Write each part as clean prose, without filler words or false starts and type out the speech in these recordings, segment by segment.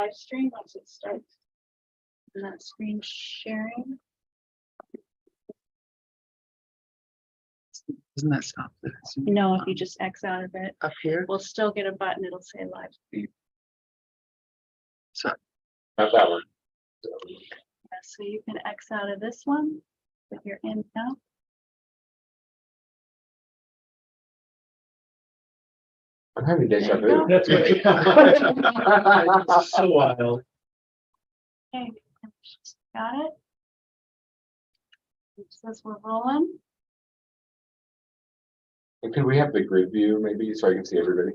live stream once it starts. And that screen sharing. Doesn't that stop this? No, if you just X out of it, Up here? we'll still get a button. It'll say live stream. So Not that one. Yeah, so you can X out of this one, but you're in now. I'm having deja There you vu. That's what. It's so wild. Okay, got it. It says we're rolling. And could we have the grid view maybe so I can see everybody?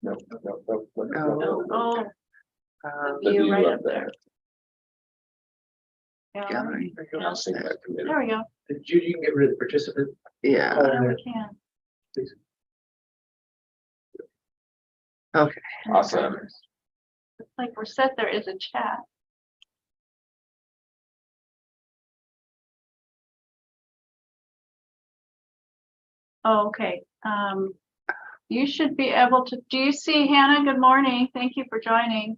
No, no, no, no, no, no. Oh, The view view right up up there. Gallery. gallery. I'll sync that committee. There we go. Judy, you can get rid of the participant. Yeah. Yeah, we can. Okay. Awesome. Looks like we're set. There is a chat. Oh, okay. You should be able to, do you see Hannah? Good morning. Thank you for joining.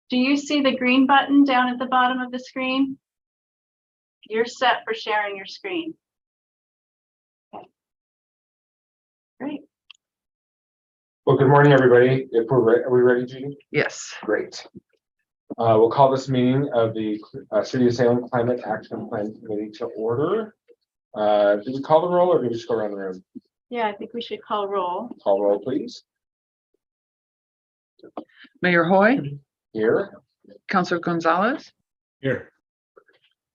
Do you see the green button down at the bottom of the screen? You're set for sharing your screen. Okay. Great. Well, good morning, everybody. If we're ready, are we ready, Judy? Yes. Great. We'll call this meeting of the City of Salem Climate Action Plan Committee to order. Did we call the roll or did we just go around the room? Yeah, I think we should call roll. Call roll, please. Mayor Hoy, Here. Councilor Gonzalez, Here.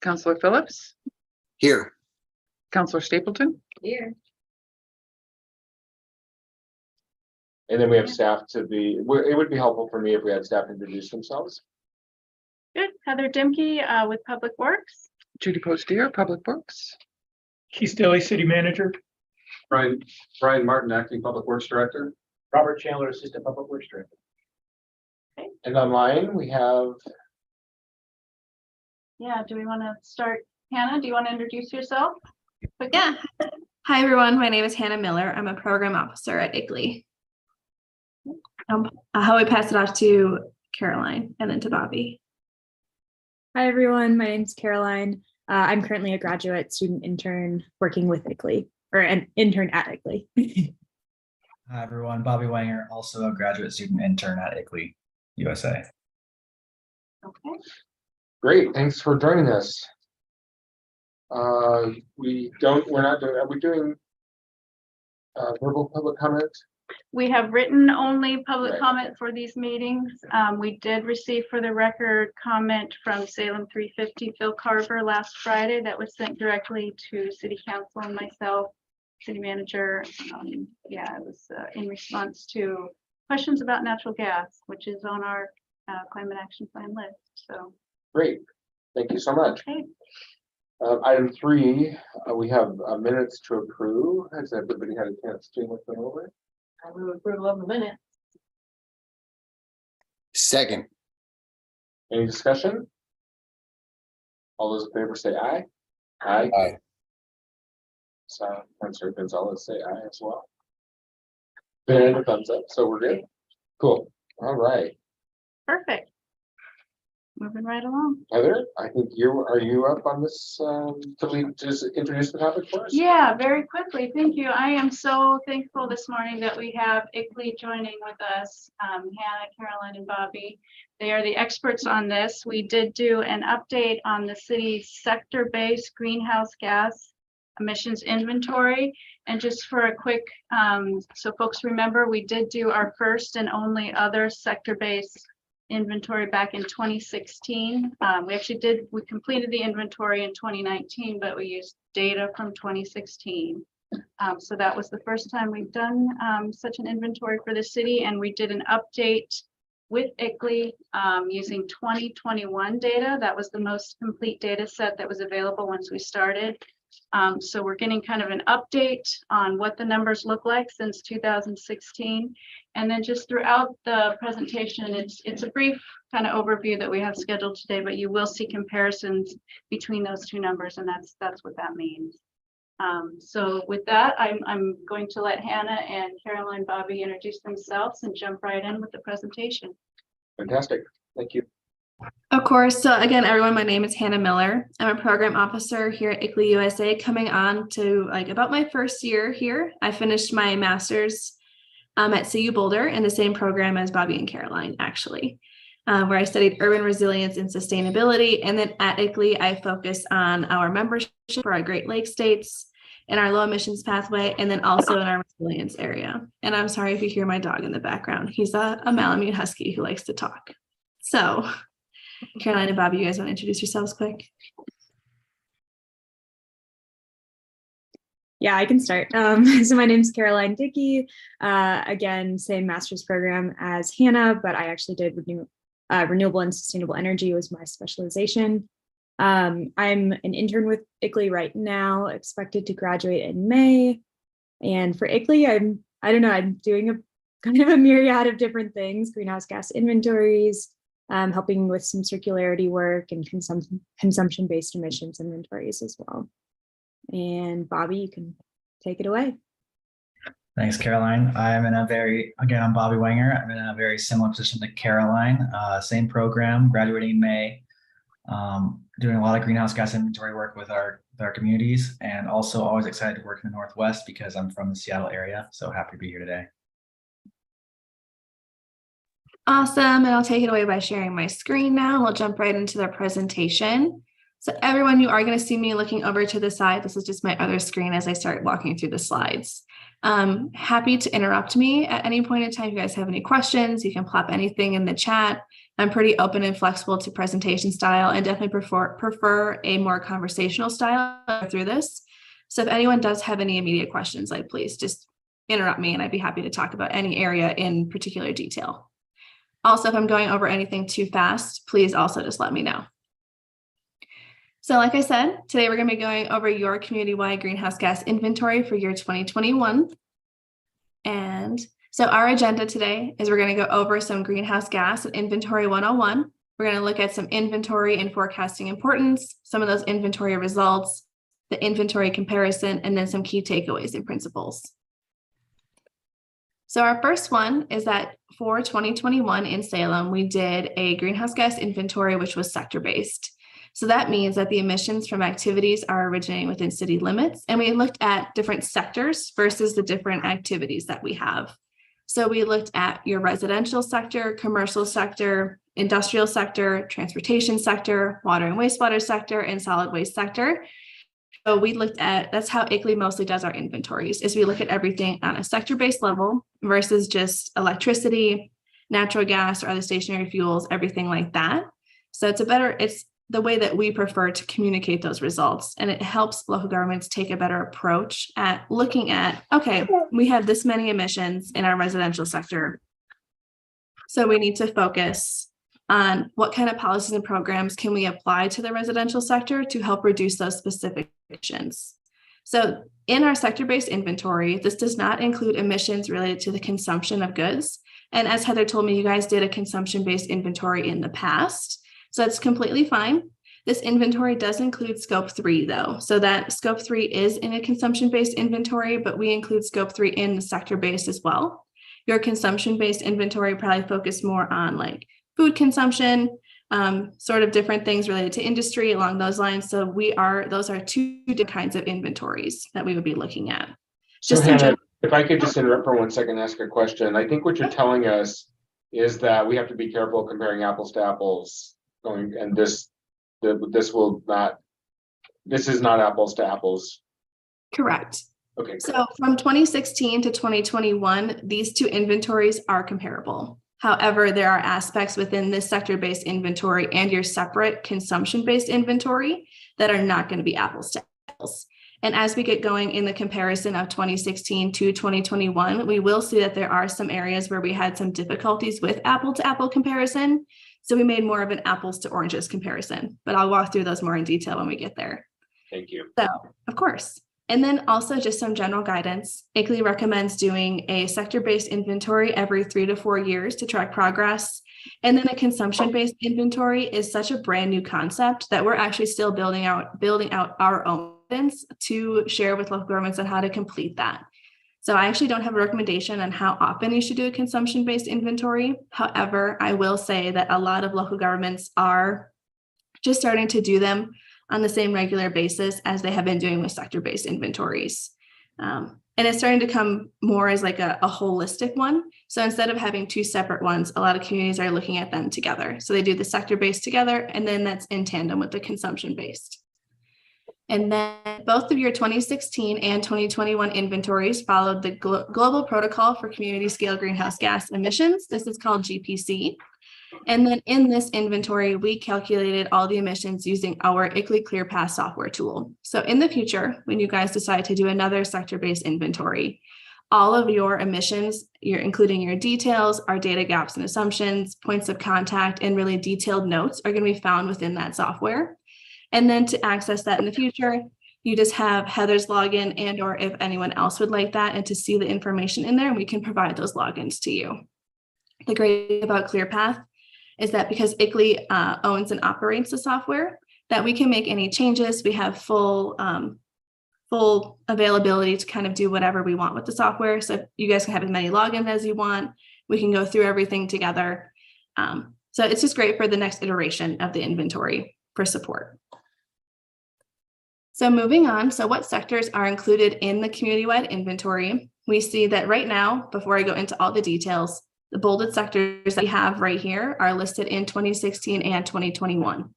Councilor Phillips, Here. Councilor Stapleton, Here. And then we have staff to be, it would be helpful for me if we had staff introduce themselves. Good. Heather Dimke with Public Works. Judy Postier, Public Works, Keith Stilly, City Manager. Brian Martin, Acting Public Works Director. Robert Chandler, Assistant Public Works Director. And online we have, Yeah, do we want to start? Hannah, do you want to introduce yourself? quickly? Yeah. Hi, everyone. My name is Hannah Miller. I'm a program officer at IGLE. How I pass it off to Caroline and then to Bobby. Hi, everyone. My name is Caroline. I'm currently a graduate student intern working with IGLE, or an intern at IGLE. Hi, everyone. Bobby Wanger, also a graduate student intern at IGLE, USA. Okay. great, thanks for joining us. We're not doing, are we doing verbal public comment? We have written only public Right. comment for these meetings. We did receive for the record comment from Salem 350 Phil Carver last Friday that was sent directly to City Council and myself, City Manager. Yeah, it was in response to questions about natural gas, which is on our climate action plan list. So, Great, thank you so much. okay. Item 3, we have minutes to approve. Has everybody had a chance to look them over? I will approve of the minute. Second. Any discussion? All those in favor say aye. Aye. Aye. So, Councilor Gonzalez say aye as well. And a thumbs up, so we're good. Cool, all right. Perfect. Moving right along. Heather, I think are you up on this to lead, just introduce the topic for us? Yeah, very quickly. Thank you. I am so thankful this morning that we have IGLE joining with us, Hannah, Caroline, and Bobby. They are the experts on this. We did do an update on the city's sector-based greenhouse gas emissions inventory. And just for a quick, so folks remember, we did do our first and only other sector-based inventory back in 2016. We completed the inventory in 2019, but we used data from 2016. So that was the first time we've done such an inventory for the city, and we did an update with IGLE using 2021 data. That was the most complete data set that was available once we started. So we're getting kind of an update on what the numbers look like since 2016. And then just throughout the presentation, it's a brief kind of overview that we have scheduled today, but you will see comparisons between those two numbers, and that's what that means. So with that, I'm going to let Hannah and Caroline Bobby introduce themselves and jump right in with the presentation. Fantastic. Thank you. Of course. So again, everyone, my name is Hannah Miller. I'm a program officer here at ICLEI USA, coming on to like about my first year here. I finished my master's at CU Boulder in the same program as Bobby and Caroline, actually, where I studied urban resilience and sustainability. And then at ICLEI, I focus on our membership for our Great Lakes states and our low emissions pathway, and then also in our resilience area. And I'm sorry if you hear my dog in the background. He's a Malamute Husky who likes to talk. So Caroline and Bobby, you guys want to introduce yourselves quick? Yeah, I can start. So my name's Caroline Dickey. Again, same master's program as Hannah, but I actually did renewable and sustainable energy was my specialization. I'm an intern with ICLEI right now, expected to graduate in May. And for ICLEI, I'm doing a kind of a myriad of different things, greenhouse gas inventories, helping with some circularity work and consumption-based emissions inventories as well. And Bobby, you can take it away. Thanks, Caroline. I'm Bobby Wenger. I'm in a very similar position to Caroline, same program, graduating in May, doing a lot of greenhouse gas inventory work with our communities, and also always excited to work in the Northwest because I'm from the Seattle area. So happy to be here today. Awesome. And I'll take it away by sharing my screen now. We'll jump right into the presentation. So everyone, you are going to see me looking over to the side. This is just my other screen as I start walking through the slides. Happy to interrupt me at any point in time. If you guys have any questions, you can plop anything in the chat. I'm pretty open and flexible to presentation style and definitely prefer a more conversational style through this. So if anyone does have any immediate questions, like please just interrupt me and I'd be happy to talk about any area in particular detail. Also, if I'm going over anything too fast, please also just let me know. So like I said, today we're going to be going over your community-wide greenhouse gas inventory for year 2021. And so our agenda today is we're going to go over some greenhouse gas and inventory 101. We're going to look at some inventory and forecasting importance, some of those inventory results, the inventory comparison, and then some key takeaways and principles. So our first one is that for 2021 in Salem, we did a greenhouse gas inventory, which was sector-based. So that means that the emissions from activities are originating within city limits. And we looked at different sectors versus the different activities that we have. So we looked at your residential sector, commercial sector, industrial sector, transportation sector, water and wastewater sector, and solid waste sector. So we looked at, that's how ICLEI mostly does our inventories, is we look at everything on a sector-based level versus just electricity, natural gas, or other stationary fuels, everything like that. So it's the way that we prefer to communicate those results. And it helps local governments take a better approach at looking at, okay, we have this many emissions in our residential sector. So we need to focus on what kind of policies and programs can we apply to the residential sector to help reduce those specific emissions. So in our sector-based inventory, this does not include emissions related to the consumption of goods. And as Heather told me, you guys did a consumption-based inventory in the past. So it's completely fine. This inventory does include scope 3 though. So that scope 3 is in a consumption-based inventory, but we include scope 3 in the sector-based as well. Your consumption-based inventory probably focused more on like food consumption, sort of different things related to industry along those lines. So those are two different kinds of inventories that we would be looking at. So Just Hannah, if I could just interrupt for 1 second and ask a question. I think what you're telling us is that we have to be careful comparing apples to apples. This is not apples to apples. Correct. Okay. So from 2016 to 2021, these two inventories are comparable. However, there are aspects within this sector-based inventory and your separate consumption-based inventory that are not going to be apples to apples. And as we get going in the comparison of 2016 to 2021, we will see that there are some areas where we had some difficulties with apple to apple comparison. So we made more of an apples to oranges comparison, but I'll walk through those more in detail when we get there. Thank you. So, of course. And then also just some general guidance. ICLEI recommends doing a sector-based inventory every 3 to 4 years to track progress. And then a consumption-based inventory is such a brand new concept that we're actually still building out our own guidance to share with local governments on how to complete that. So I actually don't have a recommendation on how often you should do a consumption-based inventory. However, I will say that a lot of local governments are just starting to do them on the same regular basis as they have been doing with sector-based inventories. And it's starting to come more as like a holistic one. So instead of having two separate ones, a lot of communities are looking at them together. So they do the sector-based together, and then that's in tandem with the consumption-based. And then both of your 2016 and 2021 inventories followed the Global Protocol for Community Scale Greenhouse Gas Emissions. This is called GPC. And then in this inventory, we calculated all the emissions using our ICLEI ClearPath software tool. So in the future, when you guys decide to do another sector-based inventory, all of your emissions, including your details, our data gaps and assumptions, points of contact, and really detailed notes are going to be found within that software. And then to access that in the future, you just have Heather's login and or if anyone else would like that and to see the information in there, and we can provide those logins to you. The great thing about ClearPath is that because ICLEI owns and operates the software, that we can make any changes. We have full availability to kind of do whatever we want with the software. So you guys can have as many logins as you want. We can go through everything together. So it's just great for the next iteration of the inventory for support. So moving on, so what sectors are included in the community-wide inventory? We see that right now, before I go into all the details, the bolded sectors that we have right here are listed in 2016 and 2021.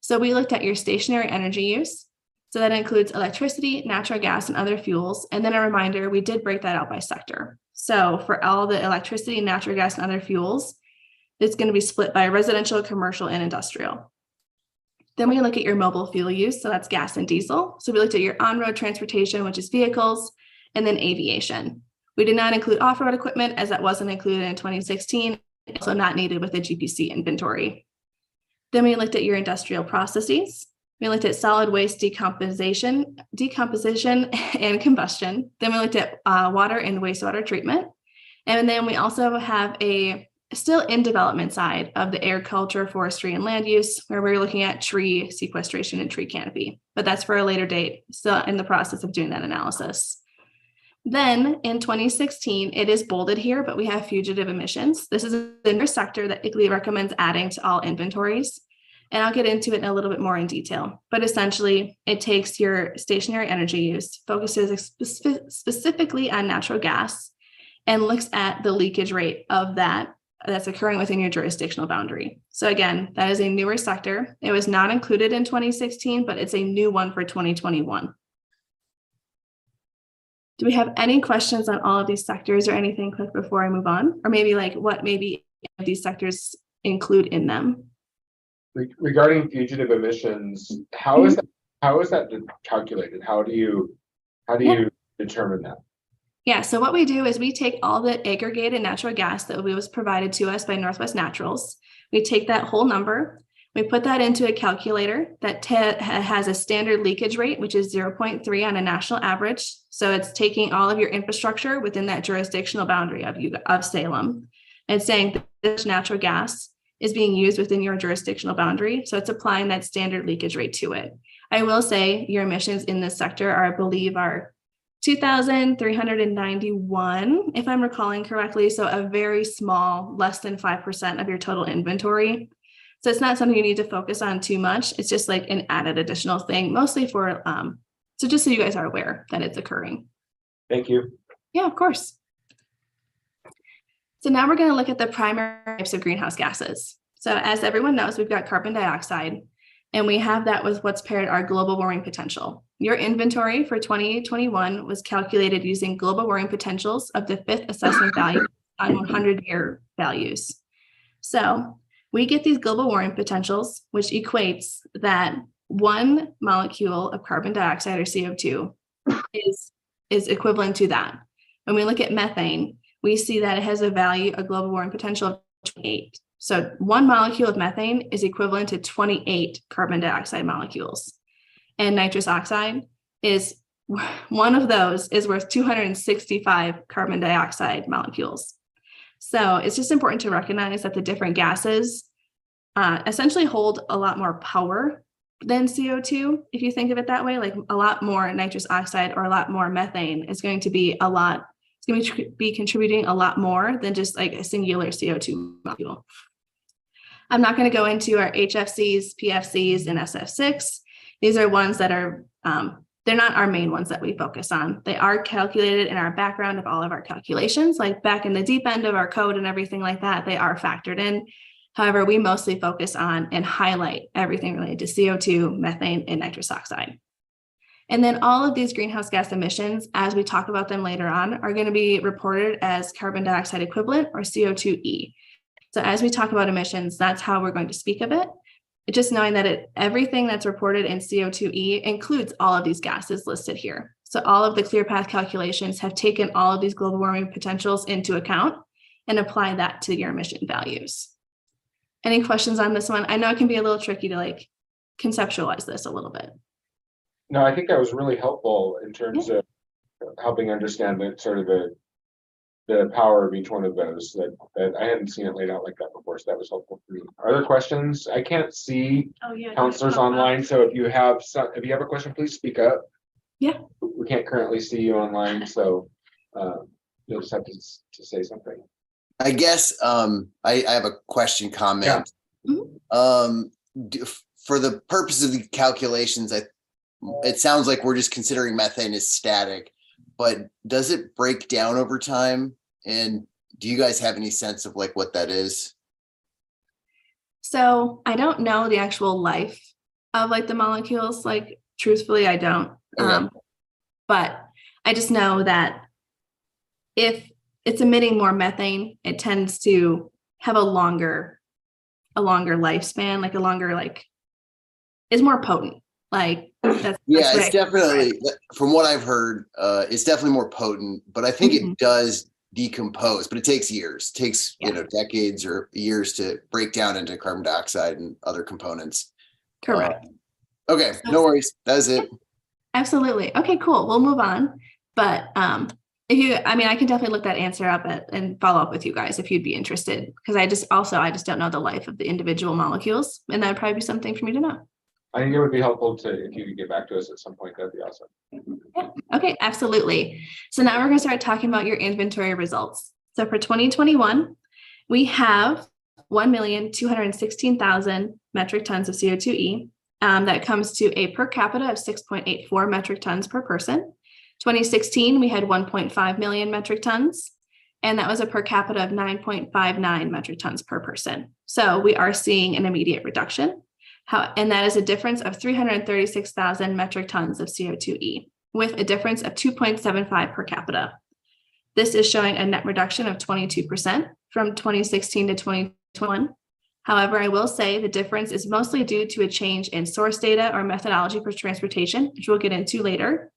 So we looked at your stationary energy use. So that includes electricity, natural gas, and other fuels. And then a reminder, we did break that out by sector. So for all the electricity, natural gas, and other fuels, it's going to be split by residential, commercial, and industrial. Then we look at your mobile fuel use, so that's gas and diesel. So we looked at your on-road transportation, which is vehicles, and then aviation. We did not include off-road equipment as that wasn't included in 2016, also not needed with the GPC inventory. Then we looked at your industrial processes. We looked at solid waste decomposition and combustion. Then we looked at water and wastewater treatment. And then we also have a still in development side of the agriculture, forestry, and land use, where we're looking at tree sequestration and tree canopy, but that's for a later date. Still in the process of doing that analysis. Then in 2016, it is bolded here, but we have fugitive emissions. This is the new sector that ICLEI recommends adding to all inventories. And I'll get into it in a little bit more in detail, but essentially it takes your stationary energy use, focuses specifically on natural gas, and looks at the leakage rate of that that's occurring within your jurisdictional boundary. So again, that is a newer sector. It was not included in 2016, but it's a new one for 2021. Do we have any questions on all of these sectors or anything quick before I move on? Or maybe like what maybe these sectors include in them? Regarding fugitive emissions, how is that calculated? How do you determine that? Yeah, so what we do is we take all the aggregated natural gas that was provided to us by Northwest Naturals. We take that whole number, we put that into a calculator that has a standard leakage rate, which is 0.3 on a national average. So it's taking all of your infrastructure within that jurisdictional boundary of Salem and saying that this natural gas is being used within your jurisdictional boundary. So it's applying that standard leakage rate to it. I will say your emissions in this sector are, I believe, are 2,391, if I'm recalling correctly. So a very small, less than 5% of your total inventory. So it's not something you need to focus on too much. It's just like an added additional thing, mostly for, so just so you guys are aware that it's occurring. Thank you. Yeah, of course. So now we're going to look at the primary types of greenhouse gases. So as everyone knows, we've got carbon dioxide, and we have that with what's paired our global warming potential. Your inventory for 2021 was calculated using global warming potentials of the 5th assessment value on 100-year values. So we get these global warming potentials, which equates that one molecule of carbon dioxide or CO2 is equivalent to that. When we look at methane, we see that it has a value, a global warming potential of 28. So one molecule of methane is equivalent to 28 carbon dioxide molecules. And nitrous oxide is one of those is worth 265 carbon dioxide molecules. So it's just important to recognize that the different gases essentially hold a lot more power than CO2. If you think of it that way, like a lot more nitrous oxide or a lot more methane is going to be it's going to be contributing a lot more than just like a singular CO2 molecule. I'm not going to go into our HFCs, PFCs, and SF6. These are ones that are, they're not our main ones that we focus on. They are calculated in our background of all of our calculations, like back in the deep end of our code and everything like that, they are factored in. However, we mostly focus on and highlight everything related to CO2, methane, and nitrous oxide. And then all of these greenhouse gas emissions, as we talk about them later on, are going to be reported as carbon dioxide equivalent or CO2e. So as we talk about emissions, that's how we're going to speak of it. Just knowing that everything that's reported in CO2e includes all of these gases listed here. So all of the ClearPath calculations have taken all of these global warming potentials into account and apply that to your emission values. Any questions on this one? I know it can be a little tricky to like conceptualize this a little bit. No, I think that was really helpful in terms of helping understand the sort of the power of each one of those that I hadn't seen it laid out like that before. So that was helpful for me. Are there questions? I can't see counselors online. So if you have a question, please speak up. Yeah. We can't currently see you online. So you'll just have to say something. I guess I have a question comment. Yeah. For the purpose of the calculations, it sounds like we're just considering methane as static, but does it break down over time? And do you guys have any sense of like what that is? So I don't know the actual life of like the molecules, like truthfully, I don't. Okay. But I just know that if it's emitting more methane, it tends to have a longer lifespan, like a longer, like is more potent. Like that's it's definitely, from what I've heard, it's definitely more potent, but I think it does decompose, but it takes years, decades or years to break down into carbon dioxide and other components. Correct. Okay, no worries. That was it. Absolutely. Okay, cool. We'll move on. But I can definitely look that answer up and follow up with you guys if you'd be interested, because I just don't know the life of the individual molecules, and that would probably be something for me to know. I think it would be helpful if you could get back to us at some point. That'd be awesome. Yeah. Okay, absolutely. So now we're going to start talking about your inventory results. So for 2021, we have 1,216,000 metric tons of CO2e. That comes to a per capita of 6.84 metric tons per person. 2016, we had 1.5 million metric tons, and that was a per capita of 9.59 metric tons per person. So we are seeing an immediate reduction. And that is a difference of 336,000 metric tons of CO2e with a difference of 2.75 per capita. This is showing a net reduction of 22% from 2016 to 2021. However, I will say the difference is mostly due to a change in source data or methodology for transportation, which we'll get into later.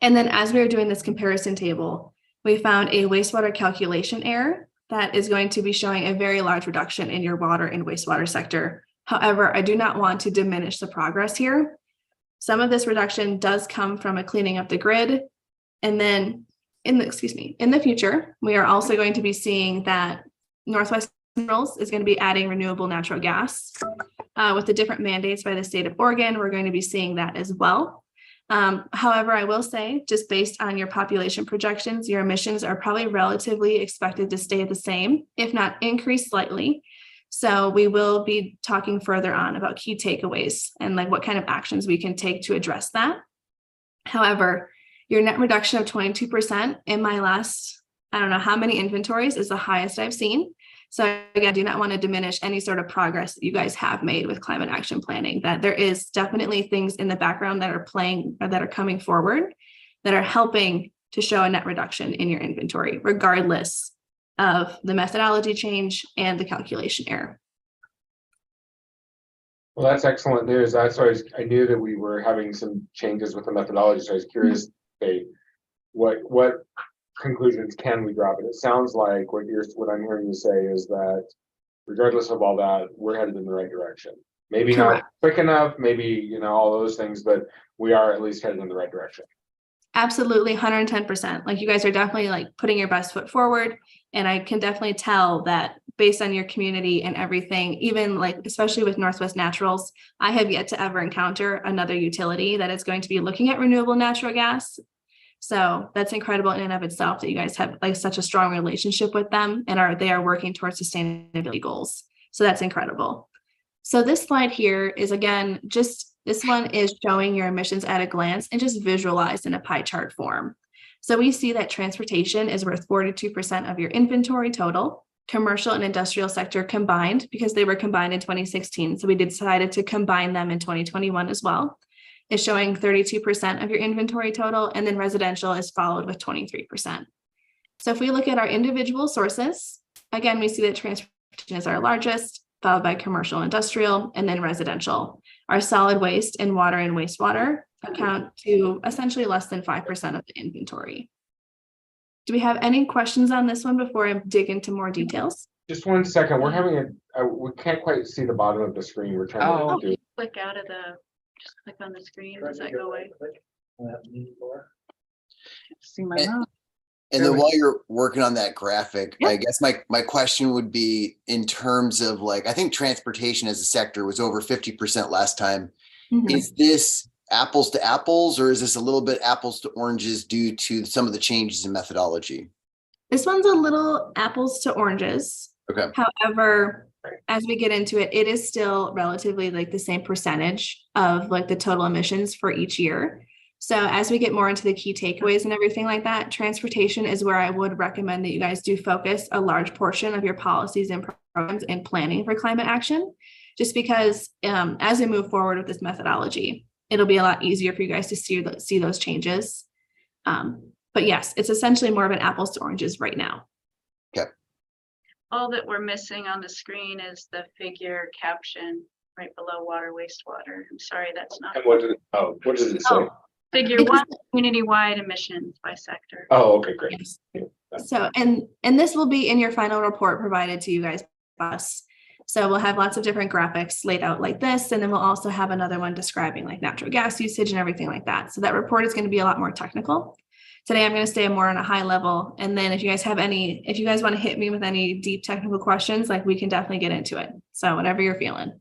And then as we were doing this comparison table, we found a wastewater calculation error that is going to be showing a very large reduction in your water and wastewater sector. However, I do not want to diminish the progress here. Some of this reduction does come from a cleaning up the grid. And then in the future, we are also going to be seeing that Northwest Minerals is going to be adding renewable natural gas. With the different mandates by the state of Oregon, we're going to be seeing that as well. However, I will say, just based on your population projections, your emissions are probably relatively expected to stay the same, if not increase slightly. So we will be talking further on about key takeaways and like what kind of actions we can take to address that. However, your net reduction of 22% in my last, I don't know how many inventories, is the highest I've seen. So again, I do not want to diminish any sort of progress that you guys have made with climate action planning, that there is definitely things in the background that are playing or that are coming forward that are helping to show a net reduction in your inventory, regardless of the methodology change and the calculation error. Well, that's excellent news. I knew that we were having some changes with the methodology. So I was curious, what conclusions can we draw? But it sounds like what I'm hearing you say is that regardless of all that, we're headed in the right direction. Maybe Correct. Not quick enough, maybe, all those things, but we are at least headed in the right direction. Absolutely, 110%. Like you guys are definitely like putting your best foot forward. And I can definitely tell that based on your community and everything, even like, especially with Northwest Naturals, I have yet to ever encounter another utility that is going to be looking at renewable natural gas. So that's incredible in and of itself that you guys have like such a strong relationship with them and they are working towards sustainability goals. So that's incredible. So this slide here is, again, this one is showing your emissions at a glance and just visualized in a pie chart form. So we see that transportation is worth 42% of your inventory total. Commercial and industrial sector combined, because they were combined in 2016. So we decided to combine them in 2021 as well, is showing 32% of your inventory total. And then residential is followed with 23%. So if we look at our individual sources, again, we see that transportation is our largest, followed by commercial, industrial, and then residential. Our solid waste and water and wastewater account to essentially less than 5% of the inventory. Do we have any questions on this one before I dig into more details? Just 1 second, we're having we can't quite see the bottom of the screen. We're trying Oh. to do. Click out of just click on the screen. Does that go away? See my Eh, mouth. And then Really? while you're working on that graphic, Yeah. I guess my question would be in terms of like, I think transportation as a sector was over 50% last time. Mhm. Is this apples to apples, or is this a little bit apples to oranges due to some of the changes in methodology? This one's a little apples to oranges. Okay. However, as we get into it, it is still relatively like the same percentage of like the total emissions for each year. So as we get more into the key takeaways and everything like that, transportation is where I would recommend that you guys do focus a large portion of your policies and programs and planning for climate action, just because as we move forward with this methodology, it'll be a lot easier for you guys to see those changes. But yes, it's essentially more of an apples to oranges right now. All that we're missing on the screen is the figure caption right below water, wastewater. I'm sorry, that's not. And what does it say? Oh, figure It one, community-wide emissions by sector. Oh, okay, great. Yes. Yeah. So, and this will be in your final report provided to you guys by us. So we'll have lots of different graphics laid out like this, and then we'll also have another one describing like natural gas usage and everything like that. So that report is going to be a lot more technical. Today, I'm going to stay more on a high level. And then if you guys want to hit me with any deep technical questions, like we can definitely get into it. So whatever you're feeling.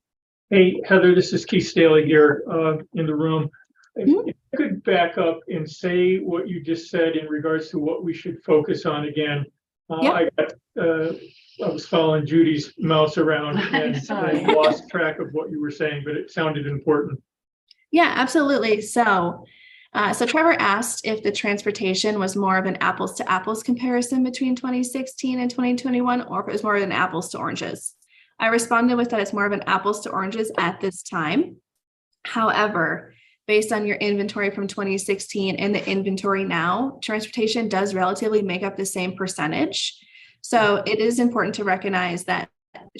Hey, Heather, this is Keith Staley here in the room. If Mhm. you could back up and say what you just said in regards to what we should focus on again. Yeah. I was following Judy's mouse around and Sorry. lost track of what you were saying, but it sounded important. Yeah, absolutely. So Trevor asked if the transportation was more of an apples to apples comparison between 2016 and 2021, or if it was more of an apples to oranges. I responded with that it's more of an apples to oranges at this time. However, based on your inventory from 2016 and the inventory now, transportation does relatively make up the same percentage. So it is important to recognize that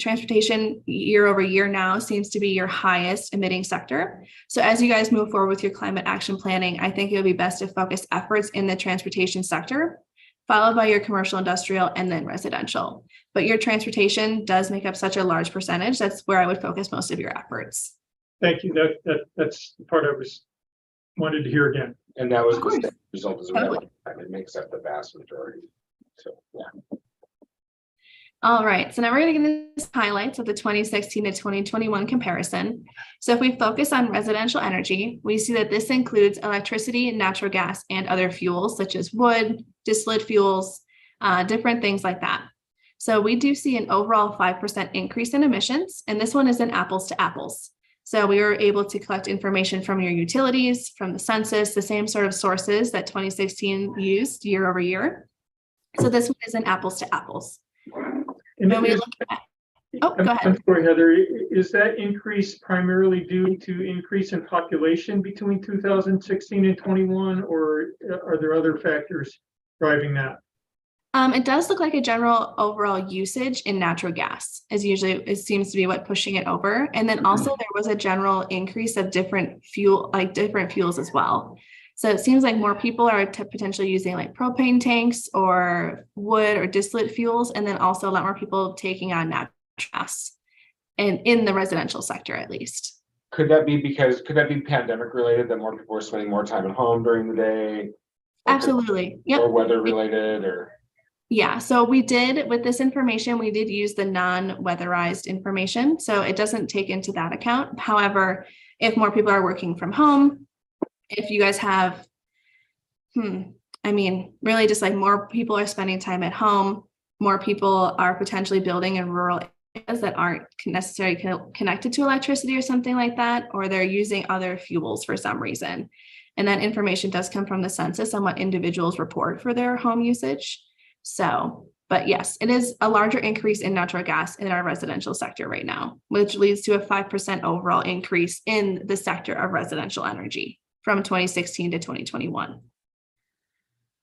transportation year over year now seems to be your highest emitting sector. So as you guys move forward with your climate action planning, I think it would be best to focus efforts in the transportation sector, followed by your commercial, industrial, and then residential. But your transportation does make up such a large percentage. That's where I would focus most of your efforts. Thank you. That's the part I wanted to hear again. And that was Of the course. same result as well. Totally. It makes up the vast majority. So, yeah. All right, so now we're going to get into highlights of the 2016 to 2021 comparison. So if we focus on residential energy, we see that this includes electricity, natural gas, and other fuels such as wood, distillate fuels, different things like that. So we do see an overall 5% increase in emissions, and this one is in apples to apples. So we were able to collect information from your utilities, from the census, the same sort of sources that 2016 used year over year. So this one is in apples to apples. And When we is- look at, oh, go I'm ahead. sorry, Heather, is that increase primarily due to increase in population between 2016 and 21, or are there other factors driving that? It does look like a general overall usage in natural gas is usually, it seems to be what pushing it over. And then also there was a general increase of different fuels as well. So it seems like more people are potentially using like propane tanks or wood or distillate fuels, and then also a lot more people taking on natural gas, and in the residential sector at least. Could that be pandemic related, that more people are spending more time at home during the day? Absolutely. Yep. Or weather related, or? Yeah, so we did, with this information, we did use the non-weatherized information, so it doesn't take into that account. However, if more people are working from home, if you guys have, I mean, really just like more people are spending time at home, more people are potentially building in rural areas that aren't necessarily connected to electricity or something like that, or they're using other fuels for some reason. And that information does come from the census on what individuals report for their home usage. So, but yes, it is a larger increase in natural gas in our residential sector right now, which leads to a 5% overall increase in the sector of residential energy from 2016 to 2021.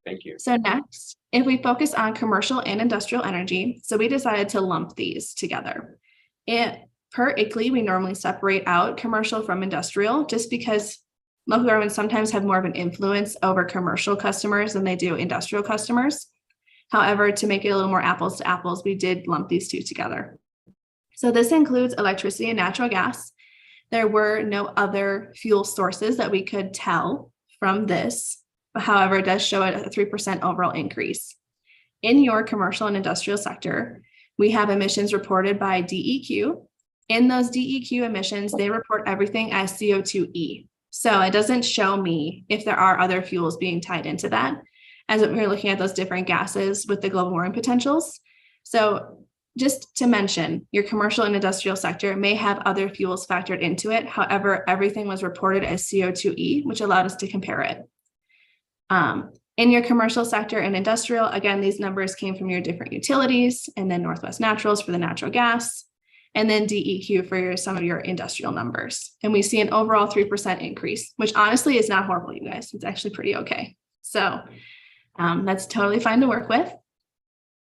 Thank you. So next, if we focus on commercial and industrial energy, so we decided to lump these together. Per ICLEI, we normally separate out commercial from industrial just because local governments sometimes have more of an influence over commercial customers than they do industrial customers. However, to make it a little more apples to apples, we did lump these two together. So this includes electricity and natural gas. There were no other fuel sources that we could tell from this. However, it does show a 3% overall increase. In your commercial and industrial sector, we have emissions reported by DEQ. In those DEQ emissions, they report everything as CO2e. So it doesn't show me if there are other fuels being tied into that, as we're looking at those different gases with the global warming potentials. So just to mention, your commercial and industrial sector may have other fuels factored into it. However, everything was reported as CO2e, which allowed us to compare it. In your commercial sector and industrial, again, these numbers came from your different utilities, and then Northwest Naturals for the natural gas, and then DEQ for some of your industrial numbers. And we see an overall 3% increase, which honestly is not horrible, you guys. It's actually pretty okay. So that's totally fine to work with.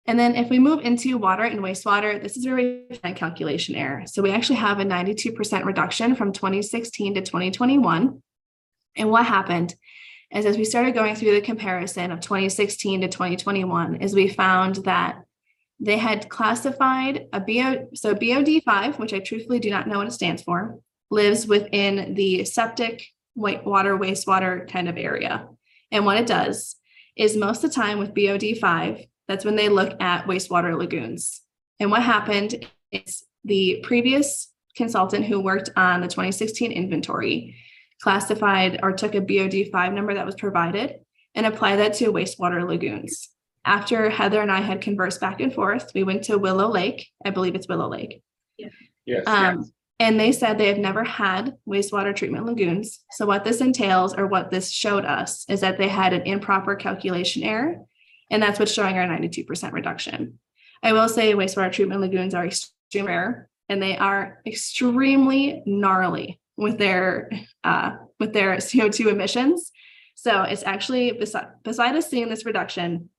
And then if we move into water and wastewater, this is a really fine calculation error. So we actually have a 92% reduction from 2016 to 2021. And what happened is, as we started going through the comparison of 2016 to 2021, is we found that they had classified a BOD5, which I truthfully do not know what it stands for, lives within the septic, water, wastewater kind of area. And what it does is most of the time with BOD5, that's when they look at wastewater lagoons. And what happened is the previous consultant who worked on the 2016 inventory classified or took a BOD5 number that was provided and applied that to wastewater lagoons. After Heather and I had conversed back and forth, we went to Willow Lake. I believe it's Willow Lake. Yes. And they said they have never had wastewater treatment lagoons. So what this entails, or what this showed us, is that they had an improper calculation error. And that's what's showing our 92% reduction. I will say wastewater treatment lagoons are extremely rare, and they are extremely gnarly with their CO2 emissions. So it's actually, beside us seeing this reduction,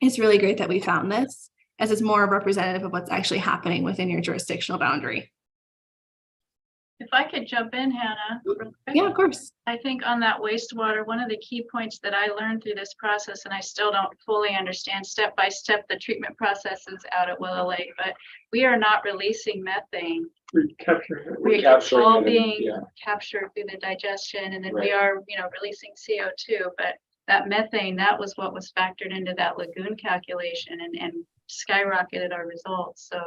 it's really great that we found this, as it's more representative of what's actually happening within your jurisdictional boundary. If I could jump in, Hannah. real quick. Yeah, of course. I think on that wastewater, one of the key points that I learned through this process, and I still don't fully understand step by step the treatment processes out at Willow Lake, but we are not releasing methane. We're capturing it. We're It's capturing all it in- being yeah. captured through the digestion, and then Right. we are, releasing CO2, but that methane, that was what was factored into that lagoon calculation and skyrocketed our results. So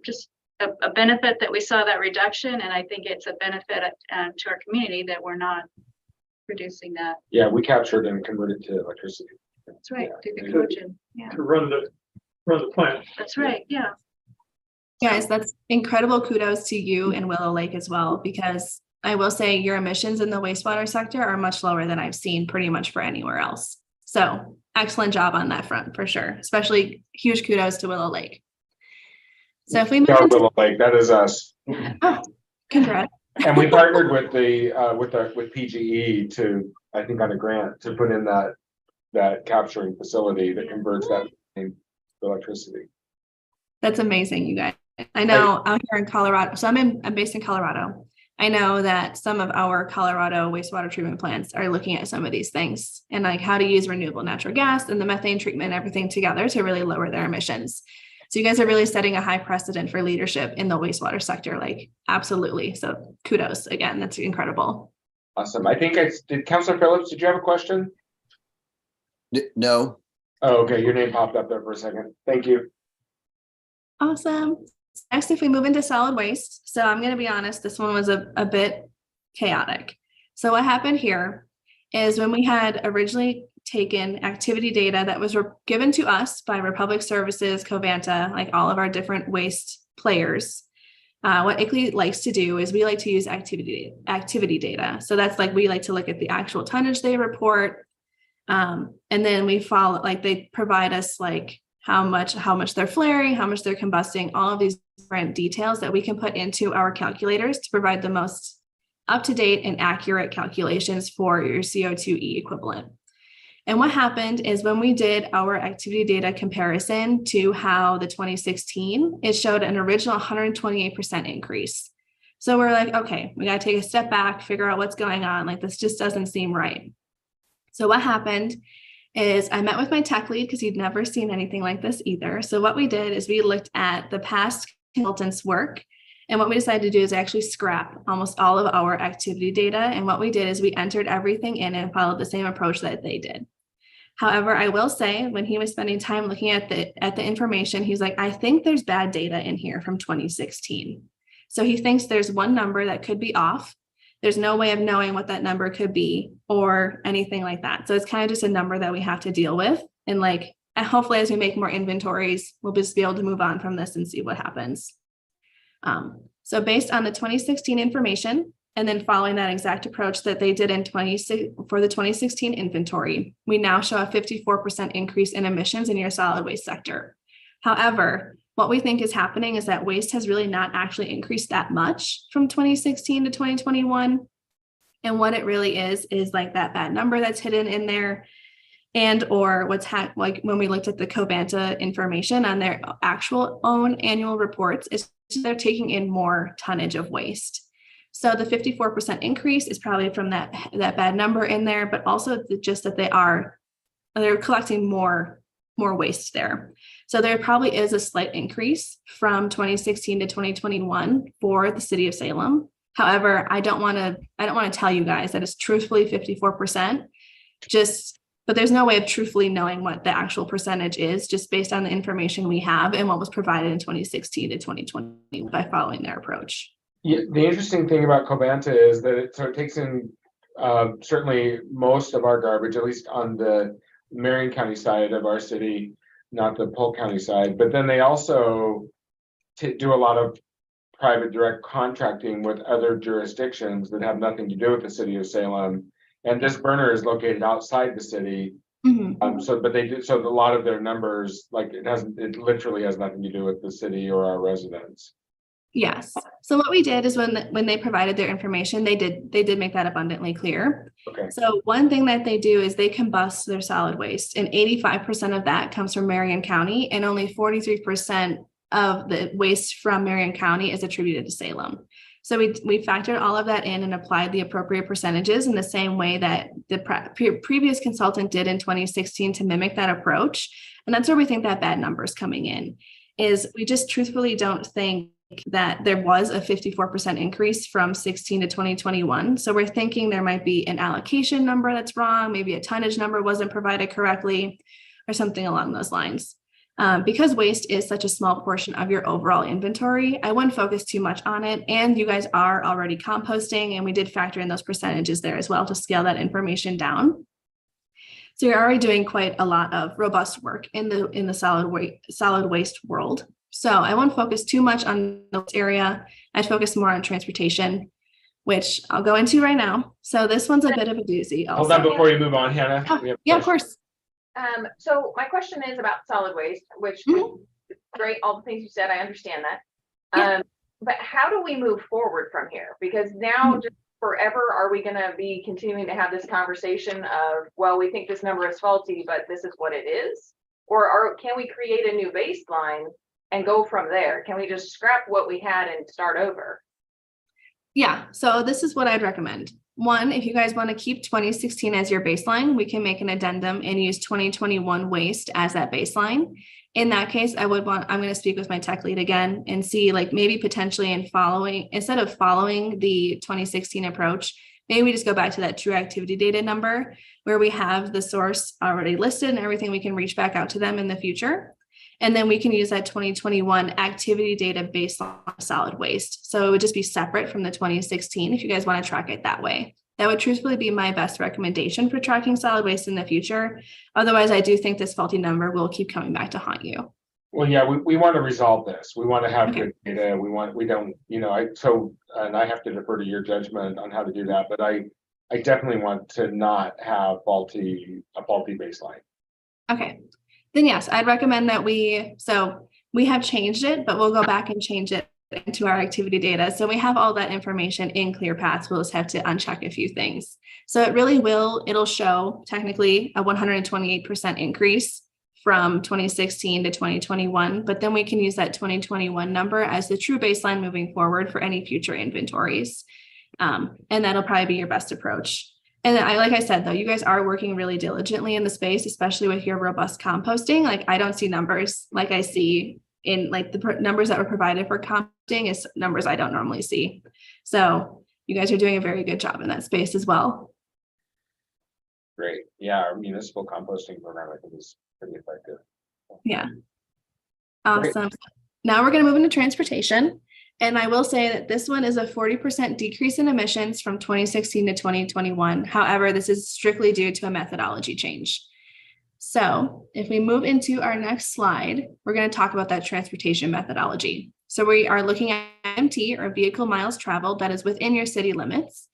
just a benefit that we saw that reduction, and I think it's a benefit to our community that we're not producing that. Yeah, we captured and converted to electricity. That's right, Yeah. through the Yeah. cogen. Yeah, To run the plant. that's right, yeah. Guys, that's incredible kudos to you and Willow Lake as well, because I will say your emissions in the wastewater sector are much lower than I've seen pretty much for anywhere else. So excellent job on that front for sure, especially huge kudos to Willow Lake. So if we move Yeah, into, Willow Lake, that is us. oh, congrats. And we partnered with with PGE to, I think, on a grant to put in that capturing facility that converts that into electricity. That's amazing, you guys. I know out here in Colorado, so I'm based in Colorado. I know that some of our Colorado wastewater treatment plants are looking at some of these things and like how to use renewable natural gas and the methane treatment, everything together to really lower their emissions. So you guys are really setting a high precedent for leadership in the wastewater sector, like absolutely. So kudos again, that's incredible. Awesome. I think did Councilor Phillips, did you have a question? No, Oh, okay, your name popped up there for a second. Thank you. Awesome. Next, if we move into solid waste, so I'm going to be honest, this one was a bit chaotic. So what happened here is when we had originally taken activity data that was given to us by Republic Services, Covanta, like all of our different waste players. What ICLEI likes to do is we like to use activity data. So that's like, we like to look at the actual tonnage they report. And then we follow, like they provide us like how much they're flaring, how much they're combusting, all of these different details that we can put into our calculators to provide the most up-to-date and accurate calculations for your CO2e equivalent. And what happened is when we did our activity data comparison to how the 2016, it showed an original 128% increase. So we're like, okay, we got to take a step back, figure out what's going on. Like this just doesn't seem right. So what happened is I met with my tech lead because he'd never seen anything like this either. So what we did is we looked at the past consultants' work. And what we decided to do is actually scrap almost all of our activity data. And what we did is we entered everything in and followed the same approach that they did. However, I will say when he was spending time looking at the information, he's like, I think there's bad data in here from 2016. So he thinks there's one number that could be off. There's no way of knowing what that number could be or anything like that. So it's kind of just a number that we have to deal with. And like, hopefully as we make more inventories, we'll just be able to move on from this and see what happens. So based on the 2016 information, and then following that exact approach that they did for the 2016 inventory, we now show a 54% increase in emissions in your solid waste sector. However, what we think is happening is that waste has really not actually increased that much from 2016 to 2021. And what it really is like that bad number that's hidden in there, and or like when we looked at the Covanta information on their actual own annual reports, is they're taking in more tonnage of waste. So the 54% increase is probably from that bad number in there, but also just that they're collecting more waste there. So there probably is a slight increase from 2016 to 2021 for the city of Salem. However, I don't want to tell you guys that it's truthfully 54%, but there's no way of truthfully knowing what the actual percentage is just based on the information we have and what was provided in 2016 to 2020 by following their approach. Yeah, the interesting thing about Covanta is that it takes in certainly most of our garbage, at least on the Marion County side of our city, not the Polk County side. But then they also do a lot of private direct contracting with other jurisdictions that have nothing to do with the city of Salem. And this burner is located outside the city. Mm-hmm. So a lot of their numbers, like it literally has nothing to do with the city or our residents. Yes. So what we did is when they provided their information, they did make that abundantly clear. Okay. So one thing that they do is they combust their solid waste, and 85% of that comes from Marion County, and only 43% of the waste from Marion County is attributed to Salem. So we factored all of that in and applied the appropriate percentages in the same way that the previous consultant did in 2016 to mimic that approach. And that's where we think that bad number is coming in, is we just truthfully don't think that there was a 54% increase from 16 to 2021. So we're thinking there might be an allocation number that's wrong, maybe a tonnage number wasn't provided correctly, or something along those lines. Because waste is such a small portion of your overall inventory, I wouldn't focus too much on it. And you guys are already composting, and we did factor in those percentages there as well to scale that information down. So you're already doing quite a lot of robust work in the solid waste world. So I won't focus too much on this area. I'd focus more on transportation, which I'll go into right now. So this one's a bit of a doozy. Hold on before you move on, Hannah. Yeah, of course. So my question is about solid waste, which is great. All the things you said, I understand that. But how do we move forward from here? Because now just forever, are we going to be continuing to have this conversation of, well, we think this number is faulty, but this is what it is? Or can we create a new baseline and go from there? Can we just scrap what we had and start over? Yeah, so this is what I'd recommend. One, if you guys want to keep 2016 as your baseline, we can make an addendum and use 2021 waste as that baseline. In that case, I'm going to speak with my tech lead again and see, like, maybe potentially instead of following the 2016 approach, maybe we just go back to that true activity data number where we have the source already listed and everything, we can reach back out to them in the future. And then we can use that 2021 activity data based on solid waste. So it would just be separate from the 2016 if you guys want to track it that way. That would truthfully be my best recommendation for tracking solid waste in the future. Otherwise, I do think this faulty number will keep coming back to haunt you. Well, yeah, we want to resolve this. We want to have Okay. good data. We don't, and I have to defer to your judgment on how to do that, but I definitely want to not have a faulty baseline. Okay, then yes, I'd recommend that we have changed it, but we'll go back and change it into our activity data. So we have all that information in ClearPath. We'll just have to uncheck a few things. So it'll show technically a 128% increase from 2016 to 2021, but then we can use that 2021 number as the true baseline moving forward for any future inventories. And that'll probably be your best approach. And then like I said, though, you guys are working really diligently in the space, especially with your robust composting. Like I don't see numbers like I see in like the numbers that were provided for composting is numbers I don't normally see. So you guys are doing a very good job in that space as well. Great. Yeah, our municipal composting program, I think, is pretty effective. Yeah. Great. Awesome. Now we're going to move into transportation. And I will say that this one is a 40% decrease in emissions from 2016 to 2021. However, this is strictly due to a methodology change. So if we move into our next slide, we're going to talk about that transportation methodology. So we are looking at MT, or vehicle miles traveled, that is within your city limits.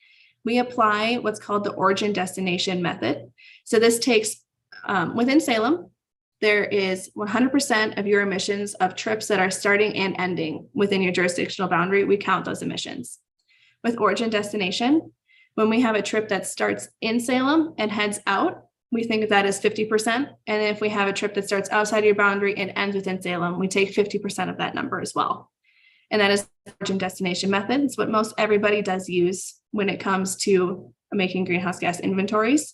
We apply what's called the origin destination method. So this takes within Salem, there is 100% of your emissions of trips that are starting and ending within your jurisdictional boundary. We count those emissions. With origin destination, when we have a trip that starts in Salem and heads out, we think of that as 50%. And if we have a trip that starts outside your boundary and ends within Salem, we take 50% of that number as well. And that is the origin destination method. It's what most everybody does use when it comes to making greenhouse gas inventories.